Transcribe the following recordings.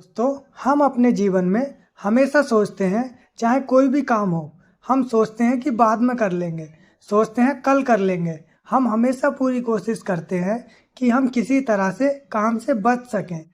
दोस्तों, हम अपने जीवन में हमेशा सोचते हैं, चाहे कोई भी काम हो, हम सोचते हैं कि बाद में कर लेंगे, सोचते हैं कल कर लेंगे। हम हमेशा पूरी कोशिश करते हैं कि हम किसी तरह से काम से बच सकें।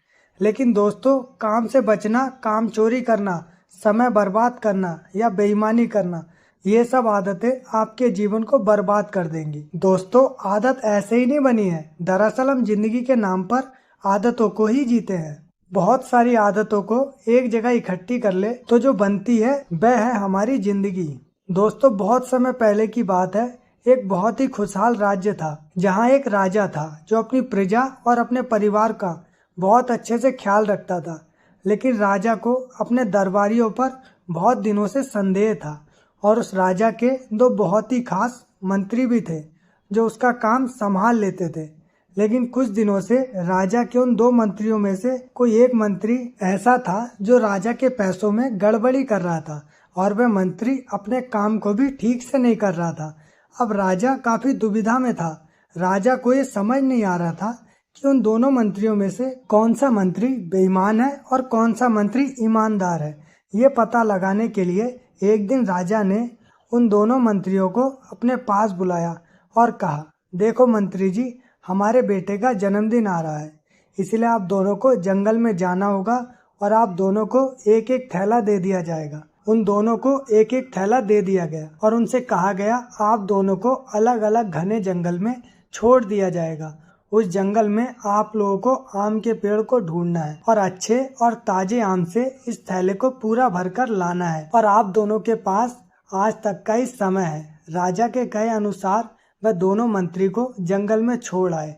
लेकिन दोस्तों, काम से बचना, काम चोरी करना, समय बर्बाद करना या बेईमानी करना, ये सब आदतें आपके जीवन को बर्बाद कर देंगी। दोस्तों, आदत ऐसे ही नहीं बनी है। दरअसल हम जिंदगी के नाम पर आदतों को ही जीते हैं। बहुत सारी आदतों को एक जगह इकट्ठी कर ले तो जो बनती है वह है हमारी जिंदगी। दोस्तों, बहुत समय पहले की बात है। एक बहुत ही खुशहाल राज्य था जहाँ एक राजा था जो अपनी प्रजा और अपने परिवार का बहुत अच्छे से ख्याल रखता था। लेकिन राजा को अपने दरबारियों पर बहुत दिनों से संदेह था और उस राजा के दो बहुत ही खास मंत्री भी थे जो उसका काम संभाल लेते थे। लेकिन कुछ दिनों से राजा के उन दो मंत्रियों में से कोई एक मंत्री ऐसा था जो राजा के पैसों में गड़बड़ी कर रहा था और वह मंत्री अपने काम को भी ठीक से नहीं कर रहा था। अब राजा काफी दुविधा में था। राजा को ये समझ नहीं आ रहा था कि उन दोनों मंत्रियों में से कौन सा मंत्री बेईमान है और कौन सा मंत्री ईमानदार है। ये पता लगाने के लिए एक दिन राजा ने उन दोनों मंत्रियों को अपने पास बुलाया और कहा, देखो मंत्री जी, हमारे बेटे का जन्मदिन आ रहा है, इसलिए आप दोनों को जंगल में जाना होगा और आप दोनों को एक एक थैला दे दिया जाएगा। उन दोनों को एक एक थैला दे दिया गया और उनसे कहा गया, आप दोनों को अलग अलग घने जंगल में छोड़ दिया जाएगा। उस जंगल में आप लोगों को आम के पेड़ को ढूंढना है और अच्छे और ताजे आम से इस थैले को पूरा भरकर लाना है और आप दोनों के पास आज तक का ही समय है। राजा के कहे अनुसार वह दोनों मंत्री को जंगल में छोड़ आए।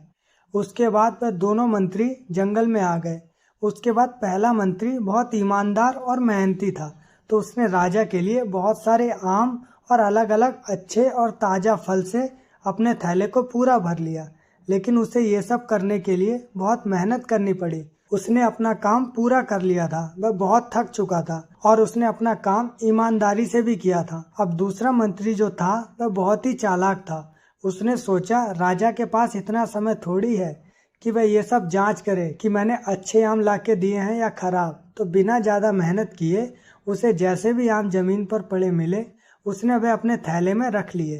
उसके बाद वह दोनों मंत्री जंगल में आ गए। उसके बाद पहला मंत्री बहुत ईमानदार और मेहनती था, तो उसने राजा के लिए बहुत सारे आम और अलग अलग अच्छे और ताज़ा फल से अपने थैले को पूरा भर लिया। लेकिन उसे ये सब करने के लिए बहुत मेहनत करनी पड़ी। उसने अपना काम पूरा कर लिया था, वह बहुत थक चुका था और उसने अपना काम ईमानदारी से भी किया था। अब दूसरा मंत्री जो था वह बहुत ही चालाक था। उसने सोचा, राजा के पास इतना समय थोड़ी है कि वह ये सब जांच करे कि मैंने अच्छे आम लाके दिए हैं या खराब। तो बिना ज़्यादा मेहनत किए उसे जैसे भी आम जमीन पर पड़े मिले, उसने वह अपने थैले में रख लिए,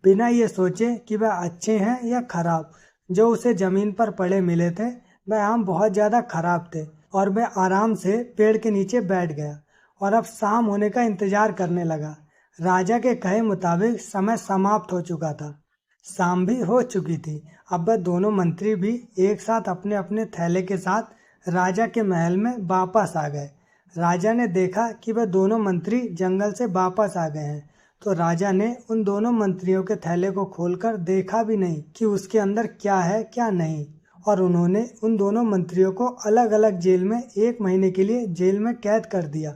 बिना ये सोचे कि वह अच्छे हैं या खराब। जो उसे जमीन पर पड़े मिले थे वह आम बहुत ज़्यादा खराब थे और वह आराम से पेड़ के नीचे बैठ गया और अब शाम होने का इंतजार करने लगा। राजा के कहे मुताबिक समय समाप्त हो चुका था, शाम भी हो चुकी थी। अब वह दोनों मंत्री भी एक साथ अपने अपने थैले के साथ राजा के महल में वापस आ गए। राजा ने देखा कि वह दोनों मंत्री जंगल से वापस आ गए हैं, तो राजा ने उन दोनों मंत्रियों के थैले को खोलकर देखा भी नहीं कि उसके अंदर क्या है क्या नहीं, और उन्होंने उन दोनों मंत्रियों को अलग अलग जेल में 1 महीने के लिए जेल में कैद कर दिया।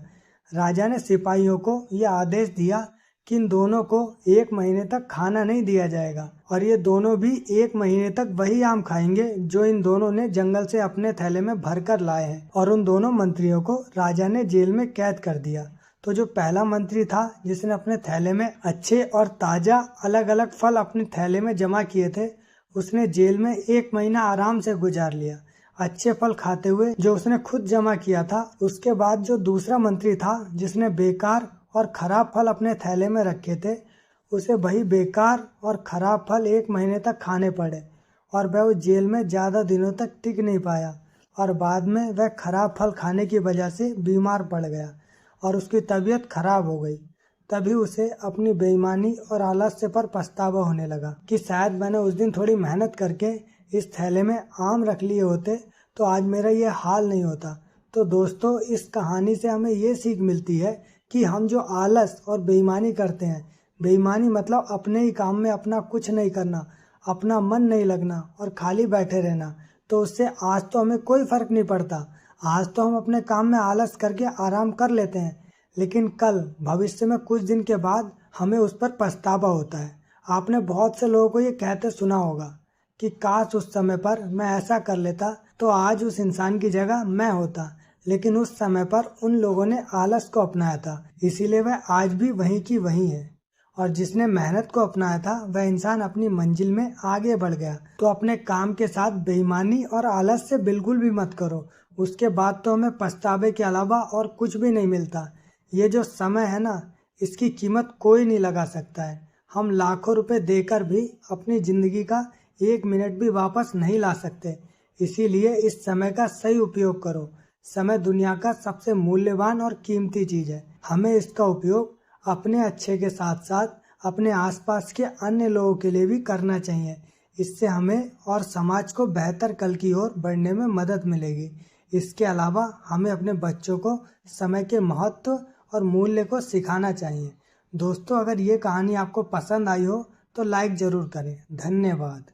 राजा ने सिपाहियों को यह आदेश दिया कि इन दोनों को 1 महीने तक खाना नहीं दिया जाएगा और ये दोनों भी 1 महीने तक वही आम खाएंगे जो इन दोनों ने जंगल से अपने थैले में भरकर लाए हैं। और उन दोनों मंत्रियों को राजा ने जेल में कैद कर दिया। तो जो पहला मंत्री था जिसने अपने थैले में अच्छे और ताजा अलग अलग फल अपने थैले में जमा किए थे, उसने जेल में 1 महीना आराम से गुजार लिया, अच्छे फल खाते हुए जो उसने खुद जमा किया था। उसके बाद जो दूसरा मंत्री था जिसने बेकार और खराब फल अपने थैले में रखे थे, उसे वही बेकार और खराब फल 1 महीने तक खाने पड़े और वह उस जेल में ज़्यादा दिनों तक टिक नहीं पाया और बाद में वह खराब फल खाने की वजह से बीमार पड़ गया और उसकी तबीयत खराब हो गई। तभी उसे अपनी बेईमानी और आलस्य पर पछतावा होने लगा कि शायद मैंने उस दिन थोड़ी मेहनत करके इस थैले में आम रख लिए होते तो आज मेरा ये हाल नहीं होता। तो दोस्तों, इस कहानी से हमें ये सीख मिलती है कि हम जो आलस और बेईमानी करते हैं, बेईमानी मतलब अपने ही काम में अपना कुछ नहीं करना, अपना मन नहीं लगना और खाली बैठे रहना, तो उससे आज तो हमें कोई फर्क नहीं पड़ता। आज तो हम अपने काम में आलस करके आराम कर लेते हैं, लेकिन कल भविष्य में कुछ दिन के बाद हमें उस पर पछतावा होता है। आपने बहुत से लोगों को ये कहते सुना होगा कि काश उस समय पर मैं ऐसा कर लेता तो आज उस इंसान की जगह मैं होता, लेकिन उस समय पर उन लोगों ने आलस को अपनाया था, इसीलिए वह आज भी वहीं की वहीं है। और जिसने मेहनत को अपनाया था वह इंसान अपनी मंजिल में आगे बढ़ गया। तो अपने काम के साथ बेईमानी और आलस से बिल्कुल भी मत करो, उसके बाद तो हमें पछतावे के अलावा और कुछ भी नहीं मिलता। ये जो समय है ना, इसकी कीमत कोई नहीं लगा सकता है। हम लाखों रुपए देकर भी अपनी ज़िंदगी का 1 मिनट भी वापस नहीं ला सकते। इसीलिए इस समय का सही उपयोग करो। समय दुनिया का सबसे मूल्यवान और कीमती चीज़ है। हमें इसका उपयोग अपने अच्छे के साथ साथ अपने आसपास के अन्य लोगों के लिए भी करना चाहिए। इससे हमें और समाज को बेहतर कल की ओर बढ़ने में मदद मिलेगी। इसके अलावा हमें अपने बच्चों को समय के महत्व और मूल्य को सिखाना चाहिए। दोस्तों, अगर ये कहानी आपको पसंद आई हो तो लाइक ज़रूर करें। धन्यवाद।